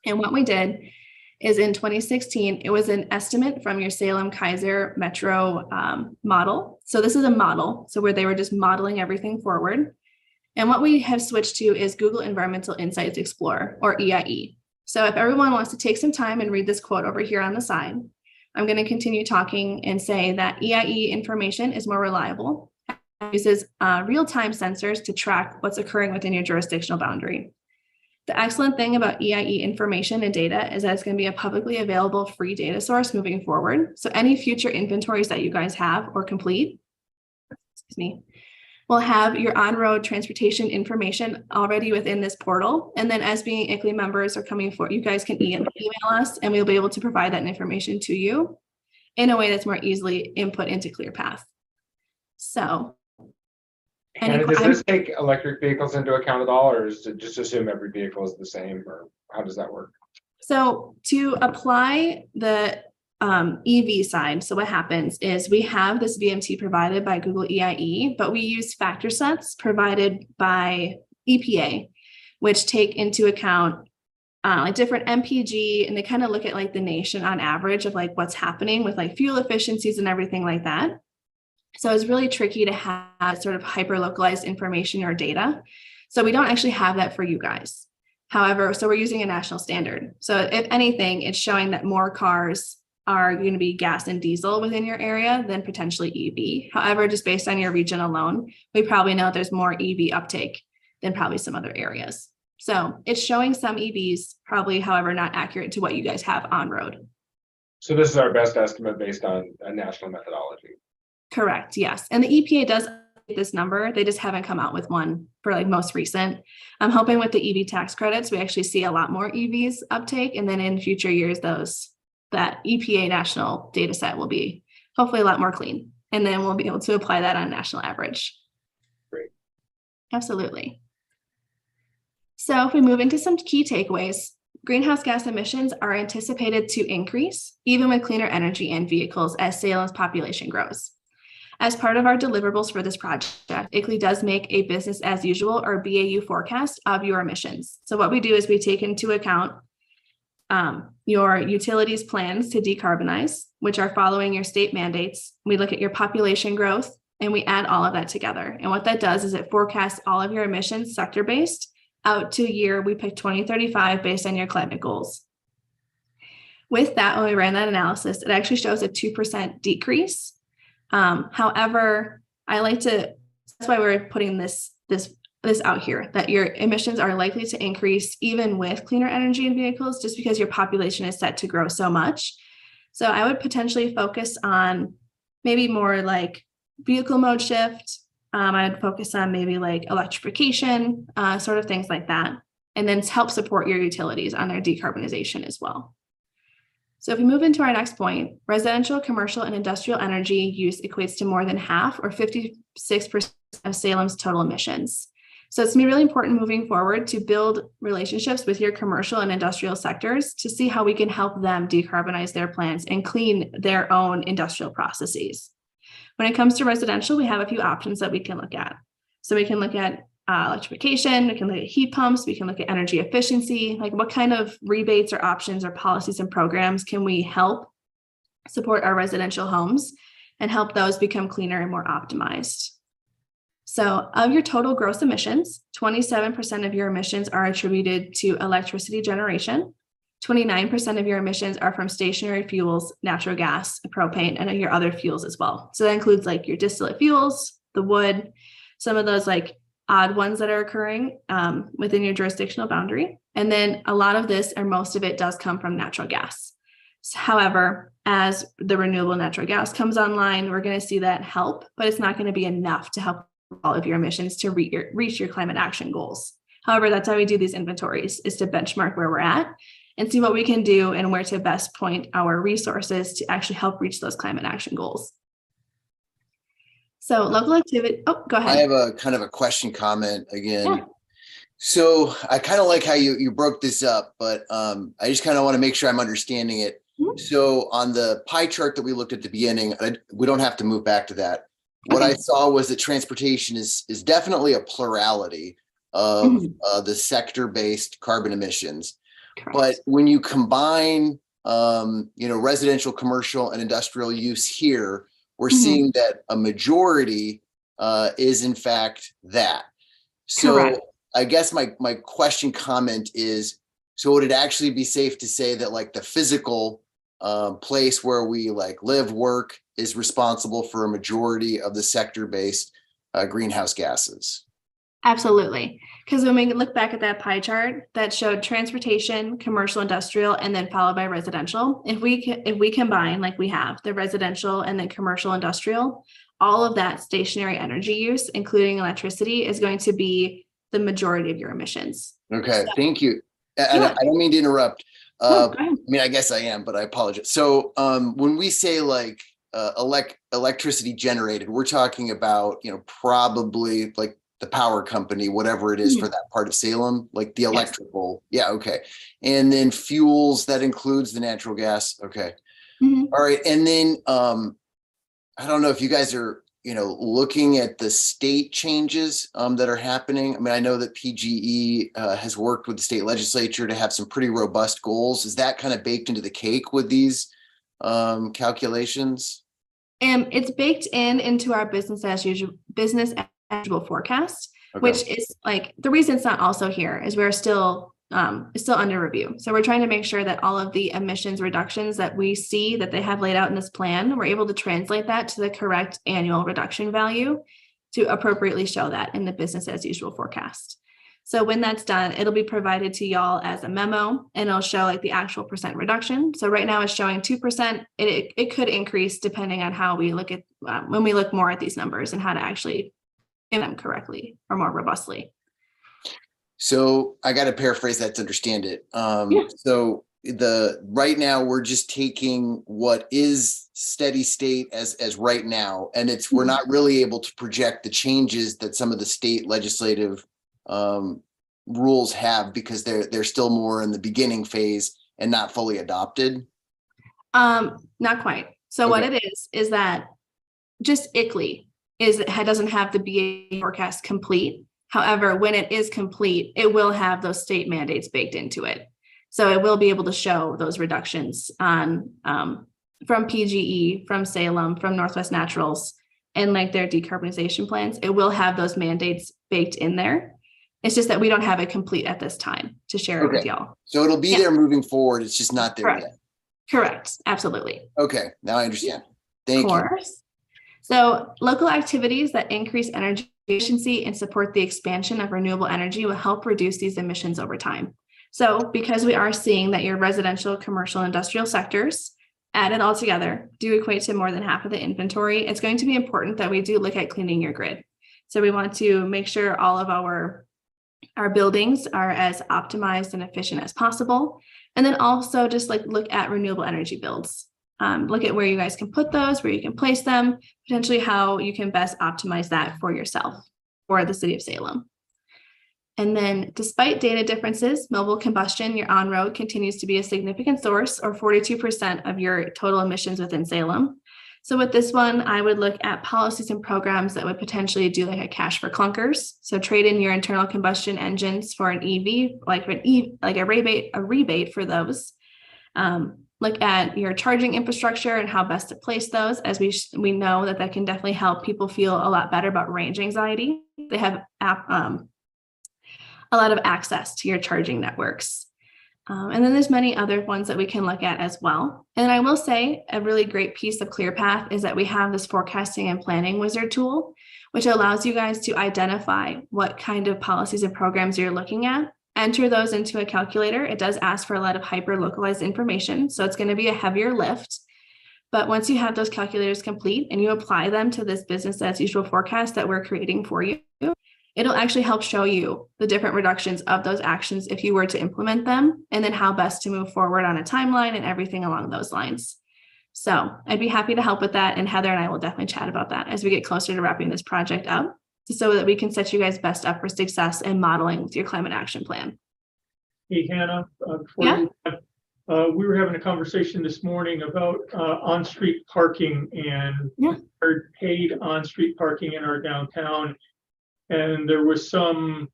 And what we did is in 2016, it was an estimate from your Salem Kaiser Metro model. So this is a model, so where they were just modeling everything forward. And what we have switched to is Google Environmental Insights Explorer, or EIE. So if everyone wants to take some time and read this quote over here on the side, I'm going to continue talking and say that EIE information is more reliable. It uses real-time sensors to track what's occurring within your jurisdictional boundary. The excellent thing about EIE information and data is that it's going to be a publicly available free data source moving forward. So any future inventories that you guys have or complete, will have your on-road transportation information already within this portal. And then as being ICLEI members are coming forward, you guys can email us and we'll be able to provide that information to you in a way that's more easily input into ClearPath. So. And does this take electric vehicles into account at all, or is it just assume every vehicle is the same, or how does that work? So to apply the EV side, so what happens is we have this VMT provided by Google EIE, but we use factor sets provided by EPA, which take into account like different MPG, and they kind of look at like the nation on average of like what's happening with like fuel efficiencies and everything like that. So it's really tricky to have sort of hyper localized information or data. So we don't actually have that for you guys. However, so we're using a national standard. So if anything, it's showing that more cars are going to be gas and diesel within your area than potentially EV. However, just based on your region alone, we probably know there's more EV uptake than probably some other areas. So it's showing some EVs, probably, however, not accurate to what you guys have on road. So this is our best estimate based on a national methodology. Correct. Yes. And the EPA does this number. They just haven't come out with one for like most recent. I'm hoping with the EV tax credits, we actually see a lot more EVs uptake. And then in future years, that EPA national data set will be hopefully a lot more clean. And then we'll be able to apply that on a national average. Great. Absolutely. So if we move into some key takeaways, greenhouse gas emissions are anticipated to increase even with cleaner energy and vehicles as Salem's population grows. As part of our deliverables for this project, ICLEI does make a business as usual or BAU forecast of your emissions. So what we do is we take into account your utilities plans to decarbonize, which are following your state mandates. We look at your population growth and we add all of that together. And what that does is it forecasts all of your emissions sector-based out to a year, we picked 2035 based on your climate goals. With that, when we ran that analysis, it actually shows a 2% decrease. However, that's why we're putting this out here, that your emissions are likely to increase even with cleaner energy in vehicles, just because your population is set to grow so much. So I would potentially focus on maybe more like vehicle mode shift. I'd focus on maybe like electrification, sort of things like that, and then help support your utilities on their decarbonization as well. So if we move into our next point, residential, commercial, and industrial energy use equates to more than half, or 56% of Salem's total emissions. So it's gonna be really important moving forward to build relationships with your commercial and industrial sectors to see how we can help them decarbonize their plants and clean their own industrial processes. When it comes to residential, we have a few options that we can look at. So we can look at electrification, we can look at heat pumps, we can look at energy efficiency, like what kind of rebates or options or policies and programs can we help support our residential homes and help those become cleaner and more optimized. So of your total gross emissions, 27% of your emissions are attributed to electricity generation. 29% of your emissions are from stationary fuels, natural gas, propane, and your other fuels as well. So that includes like your distillate fuels, the wood, some of those like odd ones that are occurring within your jurisdictional boundary. And then a lot of this, or most of it, does come from natural gas. However, as the renewable natural gas comes online, we're going to see that help, but it's not going to be enough to help all of your emissions to reach your climate action goals. However, that's how we do these inventories, is to benchmark where we're at and see what we can do and where to best point our resources to actually help reach those climate action goals. So local activity, oh, go ahead. I have a kind of a question comment again. Yeah. So I kind of like how you broke this up, but I just kind of want to make sure I'm understanding it. Mhm. So on the pie chart that we looked at the beginning, we don't have to move back to that. What I saw was that transportation is definitely a plurality of the sector-based carbon emissions. Correct. But when you combine, residential, commercial, and industrial use here, we're seeing that a majority is in fact that. So Correct. I guess my question comment is, so would it actually be safe to say that like the physical place where we like live, work is responsible for a majority of the sector-based greenhouse gases? Absolutely. Because when we look back at that pie chart that showed transportation, commercial, industrial, and then followed by residential, if we combine like we have the residential and then commercial, industrial, all of that stationary energy use, including electricity, is going to be the majority of your emissions. Okay, thank you. And Yeah. I don't mean to interrupt. No, go ahead. I mean, I guess I am, but I apologize. So when we say like electricity generated, we're talking about, probably like the power company, whatever it is for that part of Salem, like the electrical. Yeah. Okay. And then fuels, that includes the natural gas. Okay. Mhm. All right. And then I don't know if you guys are, looking at the state changes that are happening. I mean, I know that PGE has worked with the state legislature to have some pretty robust goals. Is that kind of baked into the cake with these calculations? And it's baked into our business as usual forecast, Okay. which is like the reason it's not also here is we're still it's still under review. So we're trying to make sure that all of the emissions reductions that we see that they have laid out in this plan, we're able to translate that to the correct annual reduction value to appropriately show that in the business as usual forecast. So when that's done, it'll be provided to y'all as a memo and it'll show like the actual percent reduction. So right now it's showing 2%. It could increase depending on how we look at when we look more at these numbers and how to actually in them correctly or more robustly. So I got to paraphrase that to understand it. Yeah. So right now we're just taking what is steady state as right now, and we're not really able to project the changes that some of the state legislative rules have because they're still more in the beginning phase and not fully adopted. Not quite. So what it is that just ICLEI doesn't have the BA forecast complete. However, when it is complete, it will have those state mandates baked into it. So it will be able to show those reductions on from PGE, from Salem, from Northwest Naturals, and like their decarbonization plans. It will have those mandates baked in there. It's just that we don't have it complete at this time to share it with Okay. y'all. So it'll be Yeah. there moving forward. It's just not there Correct. yet. Correct, absolutely. Okay, now I understand. Thank you. Course. So local activities that increase energy efficiency and support the expansion of renewable energy will help reduce these emissions over time. So because we are seeing that your residential, commercial, industrial sectors added all together do equate to more than half of the inventory, it's going to be important that we do look at cleaning your grid. So we want to make sure all of our buildings are as optimized and efficient as possible. And then also just like look at renewable energy builds. Look at where you guys can put those, where you can place them, potentially how you can best optimize that for yourself or the city of Salem. And then despite data differences, mobile combustion, your on-road continues to be a significant source, or 42% of your total emissions within Salem. So with this one, I would look at policies and programs that would potentially do like a cash for clunkers. So trade in your internal combustion engines for an EV, like a rebate for those. Look at your charging infrastructure and how best to place those, as we know that can definitely help people feel a lot better about range anxiety. They have a lot of access to your charging networks. And then there's many other ones that we can look at as well. And I will say a really great piece of ClearPath is that we have this forecasting and planning wizard tool, which allows you guys to identify what kind of policies and programs you're looking at. Enter those into a calculator. It does ask for a lot of hyper localized information, so it's going to be a heavier lift. But once you have those calculators complete and you apply them to this business as usual forecast that we're creating for you, it'll actually help show you the different reductions of those actions if you were to implement them, and then how best to move forward on a timeline and everything along those lines. So I'd be happy to help with that. And Heather and I will definitely chat about that as we get closer to wrapping this project up, so that we can set you guys best up for success in modeling with your climate action plan. Hey, Hannah, Yeah. we were having a conversation this morning about on-street parking and Yeah. our paid on-street parking in our downtown. And there was some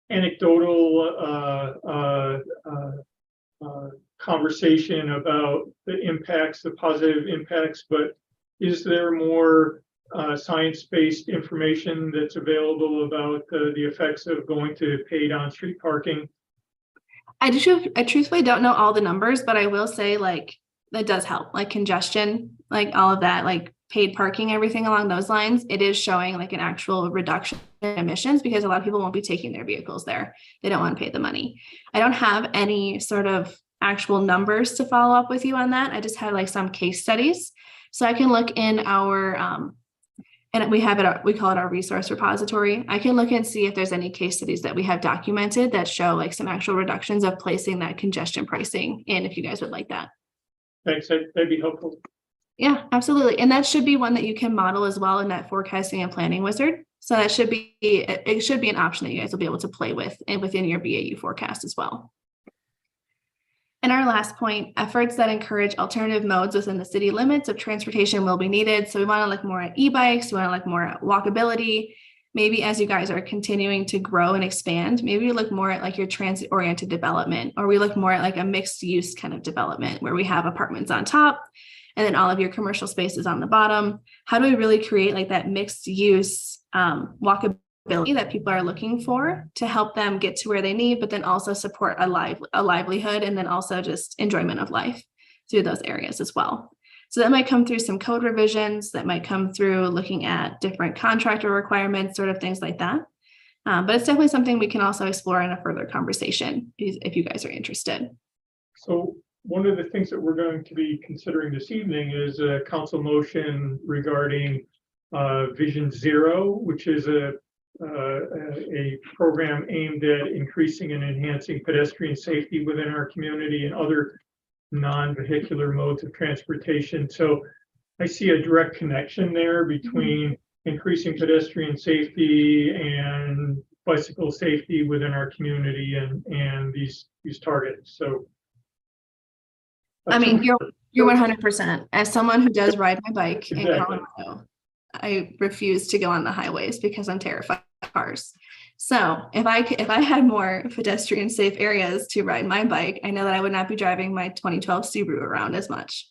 anecdotal conversation about the impacts, the positive impacts, but is there more science-based information that's available about the effects of going to paid on-street parking? I truthfully don't know all the numbers, but I will say like that does help, like congestion, like all of that, like paid parking, everything along those lines. It is showing like an actual reduction in emissions because a lot of people won't be taking their vehicles there. They don't want to pay the money. I don't have any sort of actual numbers to follow up with you on that. I just had like some case studies. So I can look in our, and we have it, we call it our resource repository. I can look and see if there's any case studies that we have documented that show like some actual reductions of placing that congestion pricing in, if you guys would like that. Thanks, that'd be helpful. Yeah, absolutely. And that should be one that you can model as well in that forecasting and planning wizard. So that should be, it should be an option that you guys will be able to play with and within your BAU forecast as well. And our last point, efforts that encourage alternative modes within the city limits of transportation will be needed. So we want to look more at e-bikes, we want to look more at walkability. Maybe as you guys are continuing to grow and expand, maybe we look more at like your transit oriented development, or we look more at like a mixed use kind of development where we have apartments on top and then all of your commercial spaces on the bottom. How do we really create like that mixed use walkability that people are looking for to help them get to where they need, but then also support a livelihood and then also just enjoyment of life through those areas as well. So that might come through some code revisions, that might come through looking at different contractor requirements, sort of things like that. But it's definitely something we can also explore in a further conversation if you guys are interested. So one of the things that we're going to be considering this evening is a council motion regarding Vision Zero, which is a program aimed at increasing and enhancing pedestrian safety within our community and other non-vehicular modes of transportation. So I see a direct connection there between increasing pedestrian safety and bicycle safety within our community and these targets. So I mean, you're 100%. As someone who does ride my bike in Colorado, I refuse to go on the highways because I'm terrified of cars. So if I had more pedestrian safe areas to ride my bike, I know that I would not be driving my 2012 Subaru around as much.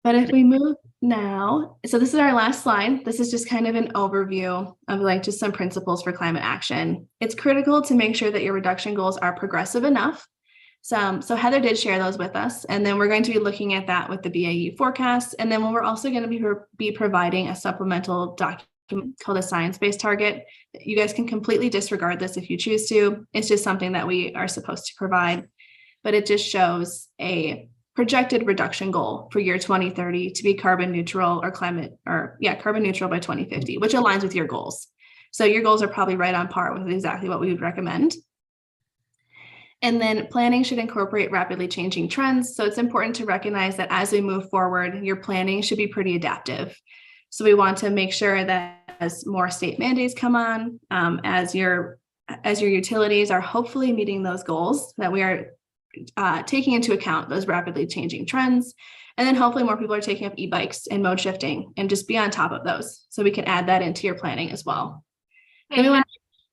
But if we move now, so this is our last slide. This is just kind of an overview of like just some principles for climate action. It's critical to make sure that your reduction goals are progressive enough. So Heather did share those with us, and then we're going to be looking at that with the BAU forecast. And then we're also going to be providing a supplemental document called a science-based target. You guys can completely disregard this if you choose to. It's just something that we are supposed to provide, but it just shows a projected reduction goal for year 2030 to be carbon neutral carbon neutral by 2050, which aligns with your goals. So your goals are probably right on par with exactly what we would recommend. And then planning should incorporate rapidly changing trends. So it's important to recognize that as we move forward, your planning should be pretty adaptive. So we want to make sure that as more state mandates come on, as your utilities are hopefully meeting those goals, that we are taking into account those rapidly changing trends. And then hopefully more people are taking up e-bikes and mode shifting, and just be on top of those. So we can add that into your planning as well. Hey,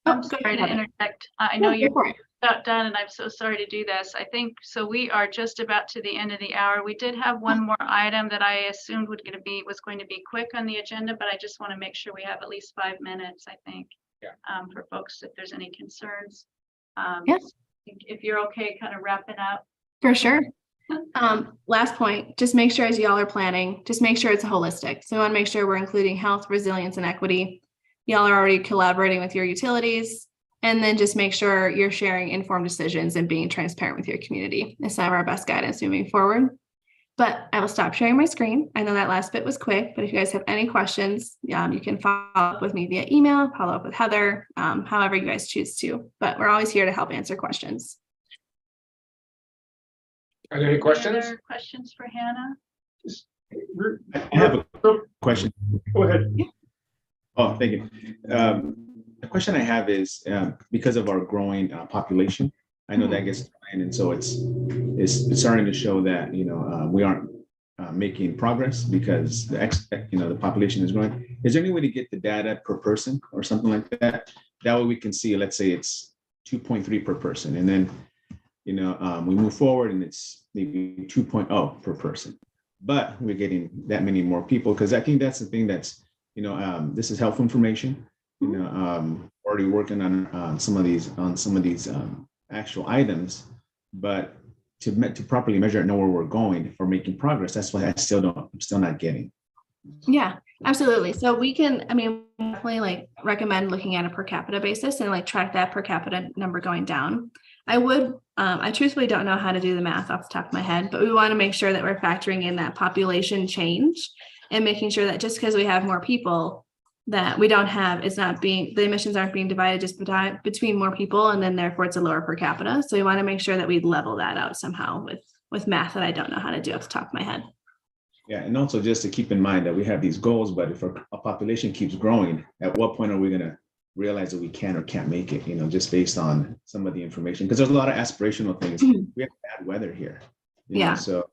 I'm go sorry to ahead. interject. I know No, you're go for it. about done, and I'm so sorry to do this. I think, so we are just about to the end of the hour. We did have one more item that I assumed was going to be quick on the agenda, but I just want to make sure we have at least 5 minutes, I think. Yeah. For folks, if there's any concerns. Yes. If you're okay, kind of wrapping up. For sure. Last point, just make sure as y'all are planning, just make sure it's holistic. So we want to make sure we're including health, resilience, and equity. Y'all are already collaborating with your utilities, and then just make sure you're sharing informed decisions and being transparent with your community. It's some of our best guidance moving forward. But I will stop sharing my screen. I know that last bit was quick, but if you guys have any questions, you can follow up with me via email, follow up with Heather, however you guys choose to. But we're always here to help answer questions. Are there any questions? Other questions for Hannah? I have a question. Go ahead. Oh, thank you. The question I have is because of our growing population, I know that gets defined, and so it's starting to show that we aren't making progress because the population is growing. Is there any way to get the data per person or something like that? That way we can see, let's say it's 2.3 per person, and then we move forward and it's maybe 2.0 per person, but we're getting that many more people, because I think that's the thing that's this is helpful information. Already working on some of these actual items, but to properly measure and know where we're going or making progress, that's what I'm still not getting. Yeah, absolutely. So we can, definitely recommend looking at a per capita basis and track that per capita number going down. I truthfully don't know how to do the math off the top of my head, but we want to make sure that we're factoring in that population change and making sure that just because we have more people, that we don't have, the emissions aren't being divided just between more people, and then therefore it's a lower per capita. So we want to make sure that we level that out somehow with math that I don't know how to do off the top of my head. Yeah, and also just to keep in mind that we have these goals, but if our population keeps growing, at what point are we going to realize that we can or can't make it, just based on some of the information? Because there's a lot of aspirational things. We have bad weather here. So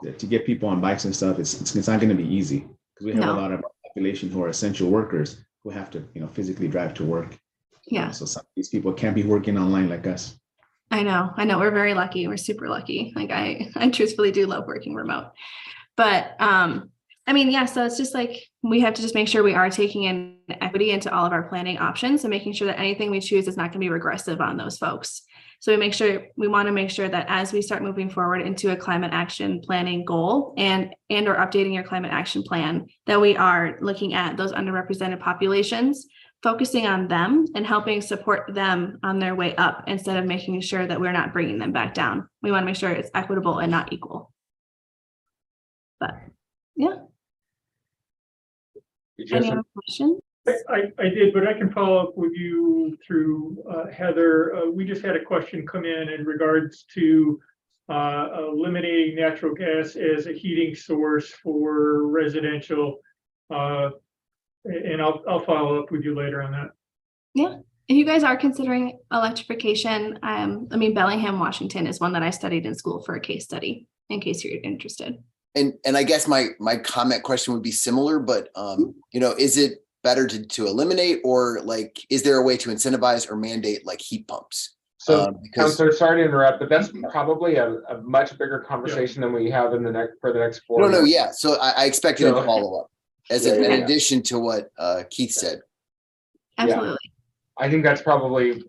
to get people on bikes and stuff, it's not going to be easy, because we have a lot of population who are essential workers who have to physically drive to work. Yeah. So some of these people can't be working online like us. I know we're very lucky. We're super lucky. I truthfully do love working remote, but so it's just we have to just make sure we are taking in equity into all of our planning options and making sure that anything we choose is not going to be regressive on those folks. So we want to make sure that as we start moving forward into a climate action planning goal and or updating your climate action plan, that we are looking at those underrepresented populations, focusing on them and helping support them on their way up, instead of making sure that we're not bringing them back down. We want to make sure it's equitable and not equal. But yeah. Any other questions? I did, but I can follow up with you through Heather. We just had a question come in regards to eliminating natural gas as a heating source for residential. And I'll follow up with you later on that. Yeah. If you guys are considering electrification, Bellingham, Washington is one that I studied in school for a case study, in case you're interested. And I guess my comment question would be similar, but is it better to eliminate, or is there a way to incentivize or mandate heat pumps? So, because Counselor, sorry to interrupt, but that's probably a much bigger conversation than we have in the next 4 no, months. yeah. So I expected a So- follow up as Yeah, in yeah. addition to what Keith said. Absolutely. I think that's probably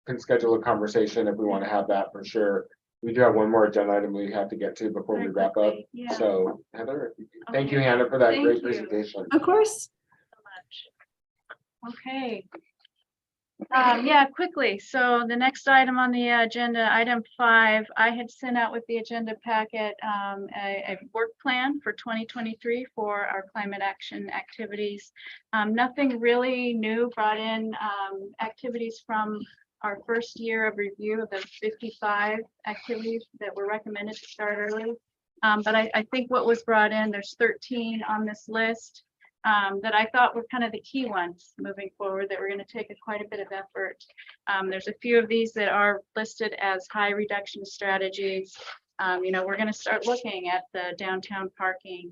can schedule a conversation if we want to have that for sure. We do have one more agenda item we have to get to before we Very wrap up. quickly, yeah. So Heather, thank you, Okay. Hannah, for that Thank great you. presentation. Of course. So much. Okay. Yeah, quickly. So the next item on the agenda, item 5, I had sent out with the agenda packet a work plan for 2023 for our climate action activities. Nothing really new brought in, activities from our first year of review of the 55 activities that were recommended to start early. But I think what was brought in, there's 13 on this list that I thought were kind of the key ones moving forward that were going to take quite a bit of effort. There's a few of these that are listed as high reduction strategies. You know, we're going to start looking at the downtown parking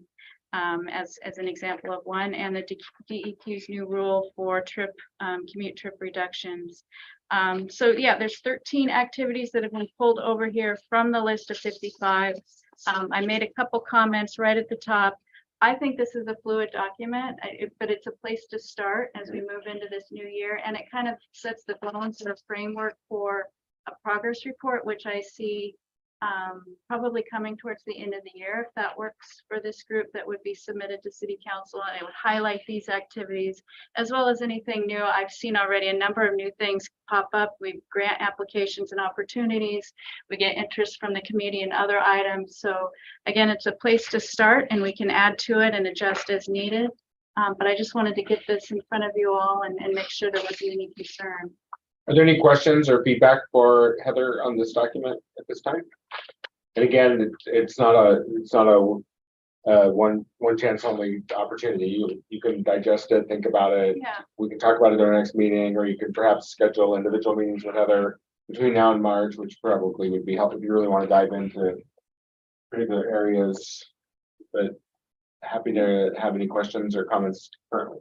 as an example of one, and the DEQ's new rule for commute trip reductions. So yeah, there's 13 activities that have been pulled over here from the list of 55. I made a couple comments right at the top. I think this is a fluid document, but it's a place to start as we move into this new year. And it kind of sets the bones or framework for a progress report, which I see probably coming towards the end of the year. If that works for this group, that would be submitted to City Council, and it would highlight these activities as well as anything new. I've seen already a number of new things pop up. We grant applications and opportunities. We get interest from the committee and other items. So again, it's a place to start, and we can add to it and adjust as needed. But I just wanted to get this in front of you all and make sure there wasn't any concern. Are there any questions or feedback for Heather on this document at this time? And again, it's not a one chance only opportunity. You can digest it, think about it. Yeah. We can talk about it at our next meeting, or you can perhaps schedule individual meetings with Heather between now and March, which probably would be helpful if you really want to dive into particular areas. But happy to have any questions or comments currently.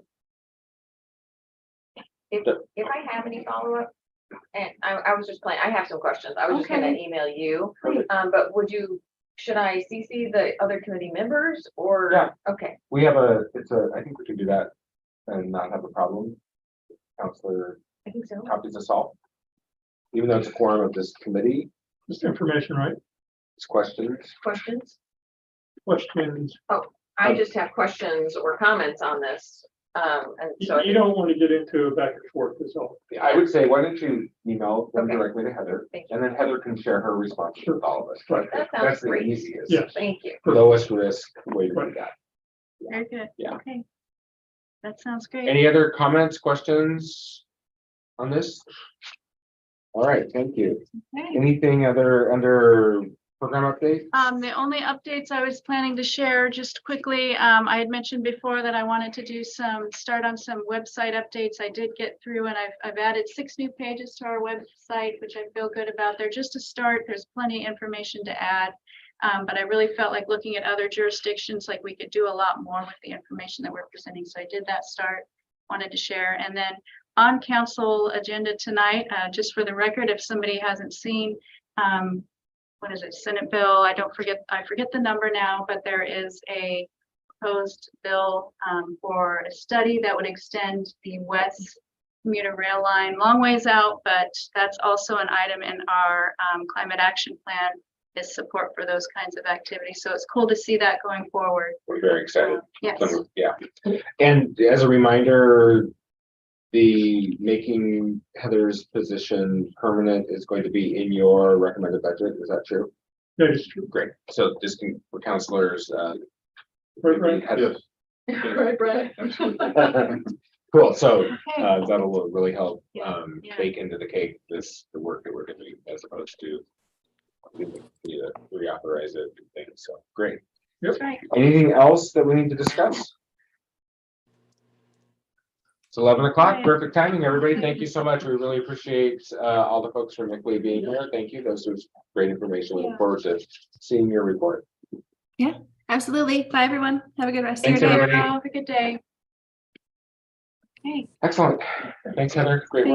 If I have any follow-up, and I was just playing, I have some questions. I was just gonna Okay. email you. Perfect. But should I CC the other committee members or? Yeah. Okay, We have I think we can do that and not have a problem. Counselor I think so. copies us all. Even though it's a quorum of this committee, Just information, right? it's questions. Questions? Questions. I just have questions or comments on this. And so. You don't want to get into a back and forth is all. I would say, why don't you email them Okay. directly to Heather, Thank and then Heather can share her response with all of us. Right. That sounds That's the great. easiest. Yes. Thank you. Lowest risk way to do that. Very good. Yeah. Okay. That sounds great. Any other comments, questions on this? All right, thank you. Okay. Anything other under program update? The only updates I was planning to share just quickly, I had mentioned before that I wanted to do start on some website updates. I did get through, and I've added 6 new pages to our website, which I feel good about. They're just a start. There's plenty of information to add. But I really felt like looking at other jurisdictions, like we could do a lot more with the information that we're presenting. So I did that start, wanted to share. And then on council agenda tonight, just for the record, if somebody hasn't seen, what is it, Senate bill, I forget the number now, but there is a proposed bill for a study that would extend the west commuter rail line long ways out, but that's also an item in our climate action plan, is support for those kinds of activities. So it's cool to see that going forward. We're very excited. Yes. Yeah. And as a reminder, the making Heather's position permanent is going to be in your recommended budget. Is that true? That is true. Great. So just for counselors, Right. Heather. Right, Brett. Cool. So Okay. that'll really help Yeah. bake into the cake the work that we're doing, as opposed to reauthorize it and things. So great. That's right. Anything else that we need to discuss? It's 11 o'clock. Yeah. Perfect timing, everybody. Thank you so much. We really appreciate all the folks from Hickley being here. Thank you. This was great information. We look forward to seeing your report. Absolutely. Bye, everyone. Have a good rest Thanks, of your day. everybody. Have a good day. Okay. Excellent. Thanks, Heather. Great Thank work.